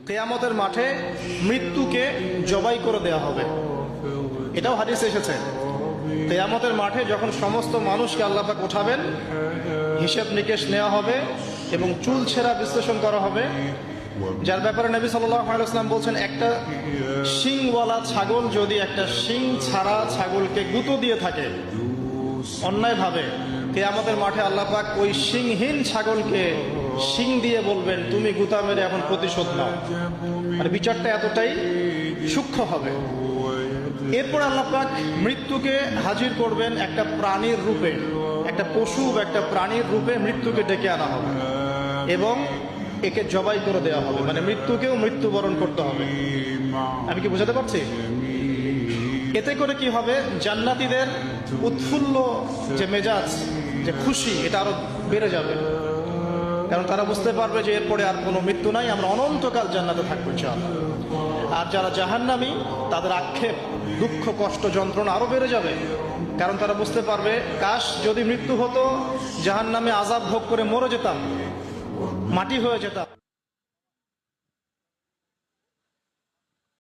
কিয়ামতের মাঠে মৃত্যুকে জবাই করে দেওয়া হবে। এটাও হাদিসে এসেছে। কিয়ামতের মাঠে যখন সমস্ত মানুষকে আল্লাহ পাক উঠাবেন, হিসাব নিকেশ নেওয়া হবে এবং চুল ছেঁড়া বিশ্লেষণ করা হবে, যার ব্যাপারে নবী সাল্লাল্লাহু আলাইহি ওয়াসাল্লাম বলছেন, একটা শিংওয়ালা ছাগল যদি একটা শিং ছাড়া ছাগলকে গুঁতো দিয়ে থাকে অন্যায়ভাবে, কিয়ামতের মাঠে আল্লাহ পাক ওই শিংহীন ছাগলকে শিং দিয়ে বলবেন, তুমি গুঁতা মেরে এখন প্রতিশোধ নাও। আর বিচারটা এতটাই সূক্ষ্ম হবে। এরপর আল্লাহ পাক মৃত্যুকে হাজির করবেন একটা প্রাণীর রূপে, একটা পশু বা একটা প্রাণীর রূপে মৃত্যুকে ডেকে আনা হবে এবং একে জবাই করে দেওয়া হবে, মানে মৃত্যুকেও মৃত্যুবরণ করতে হবে। আমি কি বোঝাতে পারছি? এতে করে কি হবে, জান্নাতীদের উৎফুল্ল যে মেজাজ, যে খুশি, এটা আরো বেড়ে যাবে। কারণ তারা বুঝতে পারবে যে এরপরে আর কোনো মৃত্যু নাই, আমরা অনন্তকাল জান্নাতে থাকবো ইনশাআল্লাহ। আর যারা জাহান্নামী, তাদের আক্ষেপ, দুঃখ, কষ্ট, যন্ত্রণা আরো বেড়ে যাবে। কারণ তারা বুঝতে পারবে, কাশ যদি মৃত্যু হতো, জাহান্নামে আযাব ভোগ করে মরে যেতাম, মাটি হয়ে যেতাম।